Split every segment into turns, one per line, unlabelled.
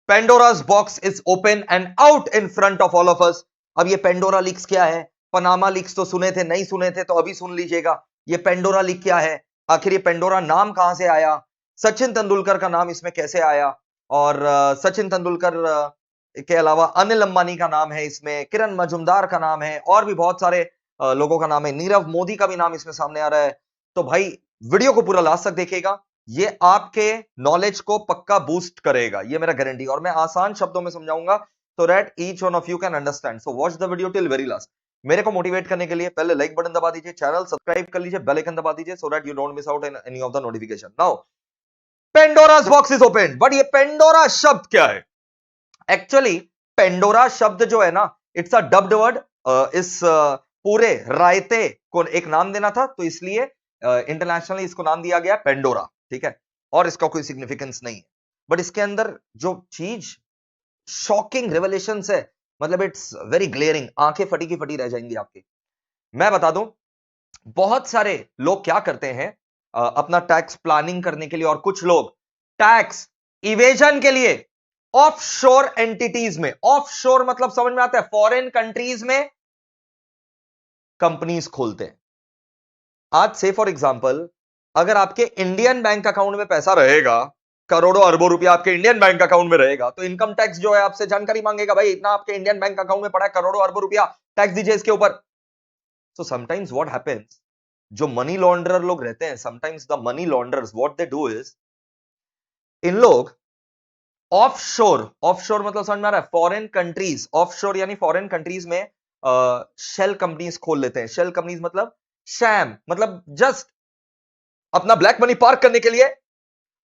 पेंडोरा's box is open and out in front of all of us. अब ये Pandora leaks क्या है? Panama leaks तो सुने थे, नहीं सुने थे तो अभी सुन लीजिएगा। ये पेंडोरा लीक क्या है? आखिर ये पेंडोरा नाम कहां से आया? सचिन तेंदुलकर का नाम इसमें कैसे आया? और सचिन तेंदुलकर के अलावा अनिल अंबानी का नाम है इसमें, किरण मजूमदार का नाम है, और भी बहुत सारे लोगों का नाम है, नीरव मोदी का भी नाम इसमें सामने आ रहा है। तो भाई वीडियो को पूरा लास्ट तक देखिएगा, ये आपके नॉलेज को पक्का बूस्ट करेगा, ये मेरा गारंटी। और मैं आसान शब्दों में समझाऊंगा so that each one of you can understand. So watch the video till very last. मेरे को मोटिवेट करने के लिए पहले लाइक बटन दबा दीजिए, चैनल सब्सक्राइब कर लीजिए, बेल आइकन दबा दीजिए so that you don't miss out in any of the notification. Now, पेंडोरा's box is opened. But ये पेंडोरा शब्द क्या है? एक्चुअली पेंडोरा शब्द जो है ना, इट्स अ डब्ड वर्ड। इस पूरे रायते को एक नाम देना था, तो इसलिए इंटरनेशनली इसको नाम दिया गया पेंडोरा, ठीक है। और इसका कोई सिग्निफिकेंस नहीं है, बट इसके अंदर जो चीज शॉकिंग रेवलेशन है, मतलब इट्स वेरी ग्लेयरिंग, आंखें फटी की फटी रह जाएंगी आपकी। मैं बता दूं, बहुत सारे लोग क्या करते हैं अपना टैक्स प्लानिंग करने के लिए, और कुछ लोग टैक्स इवेजन के लिए ऑफशोर एंटिटीज में, ऑफशोर मतलब समझ में आता है, फॉरेन कंट्रीज में कंपनीज खोलते हैं। आज से फॉर एग्जांपल, अगर आपके इंडियन बैंक अकाउंट में पैसा रहेगा, करोड़ों अरबों रुपया आपके इंडियन बैंक अकाउंट में रहेगा, तो इनकम टैक्स जो है आपसे जानकारी मांगेगा, भाई इतना आपके इंडियन बैंक अकाउंट में पड़ा है, करोड़ों अरबों रुपया, टैक्स दीजिए इसके ऊपर। सो समटाइम्स व्हाट हैपेंस, जो मनी लॉन्ड्रर लोग रहते हैं, sometimes the money launderers what they do is, इन लोग ऑफशोर, ऑफशोर मतलब समझ में आ रहा है, फॉरेन कंट्रीज, ऑफशोर यानी फॉरेन कंट्रीज में शेल कंपनीज खोल लेते हैं। शेल कंपनीज मतलब शैम, मतलब जस्ट अपना ब्लैक मनी पार्क करने के लिए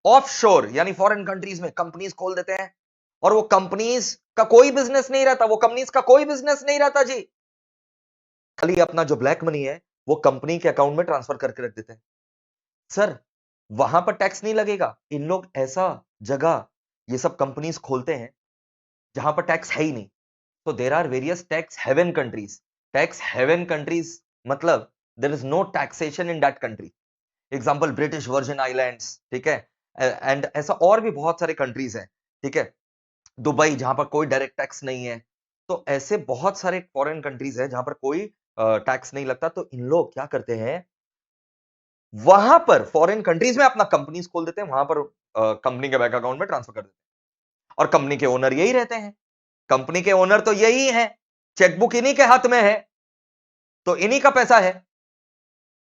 ऑफशोर यानी फॉरेन कंट्रीज में कंपनीज खोल देते हैं। और वो कंपनीज का कोई बिजनेस नहीं रहता, वो कंपनीज का कोई बिजनेस नहीं रहता जी, खाली अपना जो ब्लैक मनी है वो कंपनी के अकाउंट में ट्रांसफर करके रख देते हैं। सर वहां पर टैक्स नहीं लगेगा। इन लोग ऐसा जगह ये सब कंपनीज खोलते हैं जहां पर टैक्स है ही नहीं। तो there are various tax haven countries. Tax haven countries मतलब there is no taxation in that country. Example British Virgin Islands, ठीक है, एंड ऐसा और भी बहुत सारे कंट्रीज हैं, ठीक है, दुबई जहां पर कोई डायरेक्ट टैक्स नहीं है। तो ऐसे बहुत सारे फॉरेन कंट्रीज हैं जहां पर कोई टैक्स नहीं लगता। तो इन लोग क्या करते हैं, वहां पर फॉरेन कंट्रीज में अपना कंपनीज खोल देते हैं, वहां पर कंपनी के बैंक अकाउंट में ट्रांसफर कर देते हैं। और कंपनी के ओनर यही रहते हैं, कंपनी के ओनर तो यही है, चेकबुक इन्हीं के हाथ में है, तो इन्हीं का पैसा है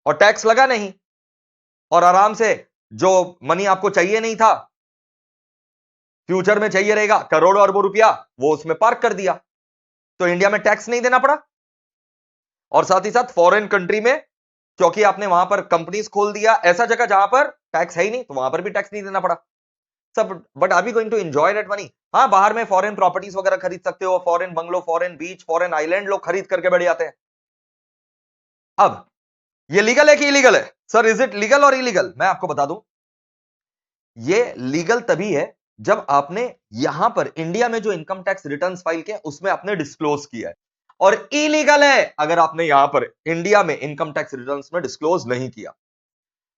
और टैक्स लगा नहीं, और आराम से जो मनी आपको चाहिए नहीं था, फ्यूचर में चाहिए रहेगा, करोड़ों अरबों रुपया, वो उसमें पार्क कर दिया, तो इंडिया में टैक्स नहीं देना पड़ा। और साथ ही साथ फॉरेन कंट्री में, क्योंकि आपने वहां पर कंपनीज खोल दिया, ऐसा जगह जहां पर टैक्स है ही नहीं, तो वहां पर भी टैक्स नहीं देना पड़ा सब। But are we going to enjoy that money? हाँ, बाहर में फॉरेन प्रॉपर्टीज वगैरह खरीद सकते हो, foreign bungalow, foreign beach, foreign island लोग खरीद करके बैठ जाते हैं। अब ये लीगल है कि इलीगल है? सर इज इट लीगल और इलीगल? मैं आपको बता दूं, ये लीगल तभी है जब आपने यहां पर इंडिया में जो इनकम टैक्स रिटर्न्स फाइल किए उसमें आपने डिस्क्लोज किया है, और इलीगल है अगर आपने यहां पर इंडिया में इनकम टैक्स रिटर्न्स में डिस्क्लोज नहीं किया।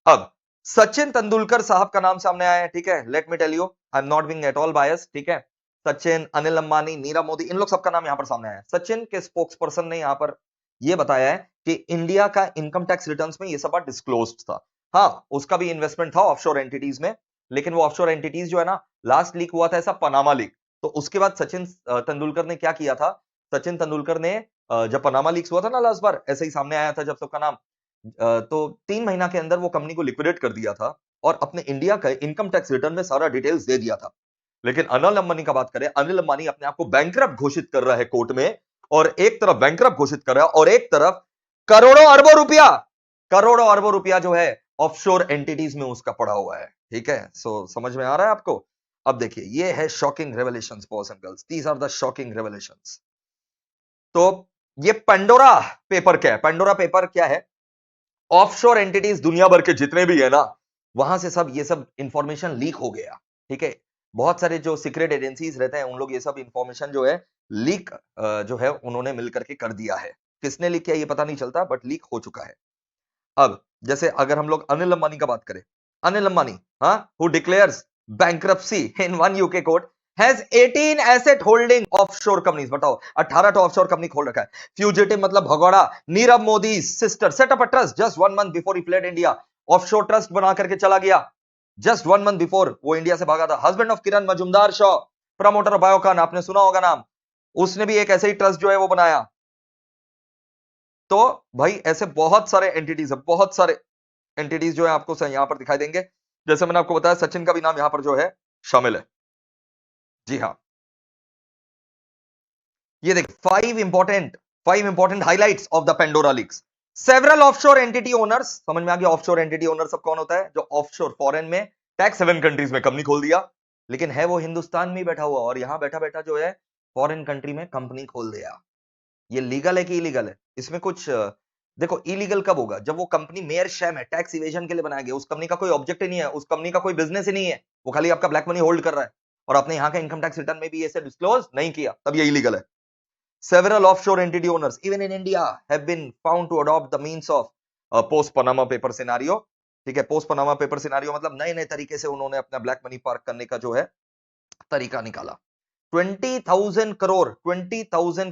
अब सचिन तेंदुलकर साहब का नाम सामने आया है, ठीक है, let me tell you, I am not being at all bias, ठीक है। सचिन, अनिल अंबानी, नीरव मोदी, इन लोग सबका नाम यहां पर सामने आया है। सचिन के स्पोक्स पर्सन ने यहां पर यह बताया है कि इंडिया का इनकम टैक्स रिटर्न्स में यह सब बात डिस्क्लोज्ड था। हाँ, उसका भी इन्वेस्टमेंट था ऑफशोर एंटिटीज में, लेकिन वो ऑफशोर एंटिटीज जो है ना, लास्ट लीक हुआ था ऐसा पनामा लीक। तो उसके बाद सचिन तेंदुलकर ने क्या किया था, सचिन तेंदुलकर ने जब पनामा लीक्स हुआ था ना लास्ट बार, ऐसे ही सामने आया था जब सबका नाम, तो 3 महीना के अंदर वो कंपनी को लिक्विडेट कर दिया था और अपने इंडिया का इनकम टैक्स रिटर्न में सारा डिटेल्स दे दिया था। लेकिन अनिल अंबानी का बात करें, अनिल अंबानी अपने आप को बैंकरप्ट घोषित कर रहा है कोर्ट में, और एक तरफ बैंकरप्ट घोषित कर रहा है और एक तरफ करोड़ों अरबों रुपया, करोड़ों अरबों रुपया जो है ऑफशोर एंटिटीज में उसका पड़ा हुआ है, ठीक है। सो समझ में आ रहा है आपको? अब देखिए, ये है shocking revelations boys and girls, these are the shocking revelations. तो ये पेंडोरा पेपर क्या है? पेंडोरा पेपर क्या है? ऑफशोर एंटिटीज दुनिया भर के जितने भी है ना, वहां से सब ये सब इंफॉर्मेशन लीक हो गया, ठीक है। बहुत सारे जो सीक्रेट एजेंसीज रहते हैं, उन लोग ये सब इंफॉर्मेशन जो है लीक जो है उन्होंने मिलकर के कर दिया है। किसने लीक किया ये पता नहीं चलता, बट लीक हो चुका है। अब जैसे अगर हम लोग अनिल अंबानी का बात करें, अनिल अंबानी, हाँ, who declares bankruptcy in one UK court, has 18 asset holding offshore companies. बताओ 18 तो ऑफशोर कंपनी खोल रखा है। फ्यूजिटिव मतलब भगोड़ा। Nirav Modi sister set up a trust just 1 month before ही फ्लेड इंडिया। ऑफशोर ट्रस्ट बना करके चला गया जस्ट 1 मंथ बिफोर वो इंडिया से भागा था। Husband of Kiran Mazumdar Shaw, promoter of Biocon, आपने सुना होगा नाम, उसने भी एक ऐसे ही ट्रस्ट जो है वो बनाया। तो भाई ऐसे बहुत सारे एंटिटीज है, बहुत सारे एंटिटीज जो है आपको यहां पर दिखाई देंगे। जैसे मैंने आपको बताया सचिन का भी नाम यहां पर जो है शामिल है। जी हाँ, ये देख five important highlights of the Pandora leaks. Several offshore entity owners, समझ में आ गया ऑफशोर एंटिटी ओनर सब कौन होता है? जो ऑफशोर फॉरेन में टैक्स हेवन कंट्रीज में कंपनी खोल दिया, लेकिन है वो हिंदुस्तान में ही बैठा हुआ और यहां बैठा बैठा जो है फॉरेन कंट्री में कंपनी खोल दिया। ये लीगल है कि इलीगल है? इसमें कुछ देखो, इलीगल कब होगा? जब वो कंपनी मेयर शैम है, टैक्स इवेजन के लिए बनाया गया, उस कंपनी का कोई ऑब्जेक्ट ही नहीं है, उस कंपनी का कोई बिजनेस ही नहीं है, वो खाली आपका ब्लैक मनी होल्ड कर रहा है और आपने यहाँ का इनकम टैक्स रिटर्न में भी ऐसे डिस्क्लोज नहीं किया, तब ये इलीगल है। Several offshore entity owners, even in India, have been found to adopt the means of post Panama paper scenario। ठीक है, पोस्ट पनामा पेपर सिनारियो मतलब नए नए तरीके से उन्होंने अपना ब्लैक मनी पार्क करने का जो है तरीका निकाला। 20,000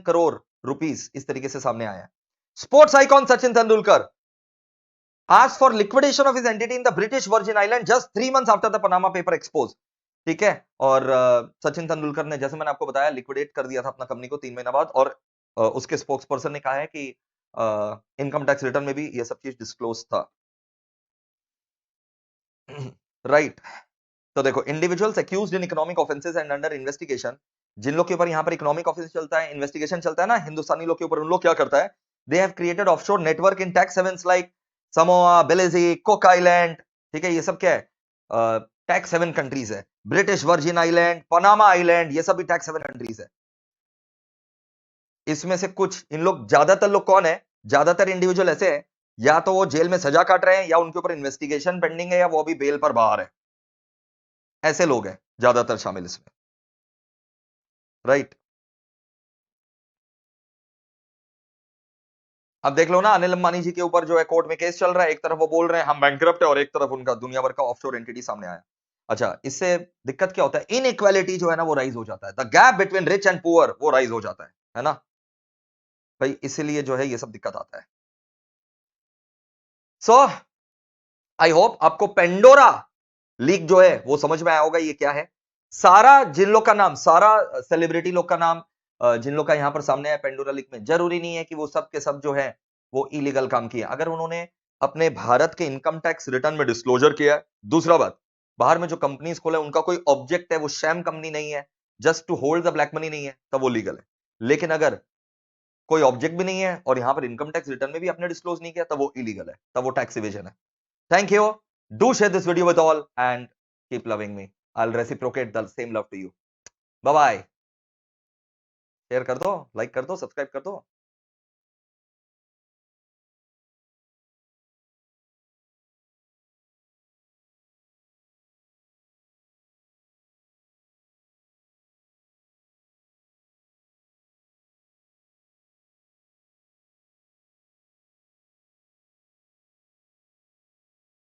करोड़ रुपीस इस तरीके से सामने आया है। Sports icon Sachin Tendulkar asked for liquidation of his entity in the British Virgin Island just 3 months after the Panama paper exposed। ठीक है, और सचिन तेंदुलकर ने, जैसे मैंने आपको बताया, लिक्विडेट कर दिया था अपना कंपनी को 3 महीना बाद, और उसके स्पोक्स पर्सन ने कहा है कि इनकम टैक्स रिटर्न में भी ये सब चीज डिस्क्लोज था। राइट तो देखो, individuals accused in economic offences and under investigation, जिन लोग के ऊपर यहाँ पर इकोनॉमिक ऑफेंस चलता है, इन्वेस्टिगेशन चलता है ना हिंदुस्तानी लोग के ऊपर, उन लोग क्या करता है? They have created offshore network in tax havens like Samoa, Belize, Cook Island. ठीक है, ये सब क्या है? टैक्स हेवन कंट्रीज है। British Virgin Island, Panama Island, ये सब भी टैक्स हेवन कंट्रीज है। इसमें से कुछ, इन लोग, ज्यादातर लोग कौन है? ज्यादातर इंडिविजुअल ऐसे हैं, या तो वो जेल में सजा काट रहे हैं, या उनके ऊपर इन्वेस्टिगेशन पेंडिंग है, या वो भी बेल पर बाहर है। ऐसे लोग हैं ज्यादातर शामिल इसमें। राइट, अब देख लो ना, अनिल अंबानी जी के ऊपर जो है कोर्ट में केस चल रहा है, एक तरफ वो बोल रहे हैं हम बैंकरप्ट है, और एक तरफ उनका दुनिया भर का ऑफशोर एंटिटी सामने आया। अच्छा, इससे दिक्कत क्या होता है? इनइक्वालिटी जो है ना वो राइज हो जाता है, the gap between rich and poor वो राइज हो जाता है ना भाई, इसीलिए जो है ये सब दिक्कत आता है। सो आई होप आपको पेंडोरा लीक जो है वो समझ में आया होगा ये क्या है। सारा जिन लोग का नाम, सारा सेलिब्रिटी लोग का नाम जिन लोग का यहां पर सामने है पेंडोरा लीक में, जरूरी नहीं है कि वो सब के सब जो है वो इलीगल काम किए। अगर उन्होंने अपने भारत के इनकम टैक्स रिटर्न में डिस्क्लोजर किया है, दूसरा बात, बाहर में जो कंपनीज खोला है उनका कोई ऑब्जेक्ट है, वो शैम कंपनी नहीं है, just to hold the black money नहीं है, तब वो लीगल है। लेकिन अगर कोई ऑब्जेक्ट भी नहीं है और यहां पर इनकम टैक्स रिटर्न में भी आपने डिस्क्लोज नहीं किया, तब वो इलीगल है, तब वो टैक्स इवेजन है। Thank you. Do share this video with all and keep loving me. I'll reciprocate the same love to you. Bye bye. Share कर दो, लाइक कर दो, सब्सक्राइब कर दो।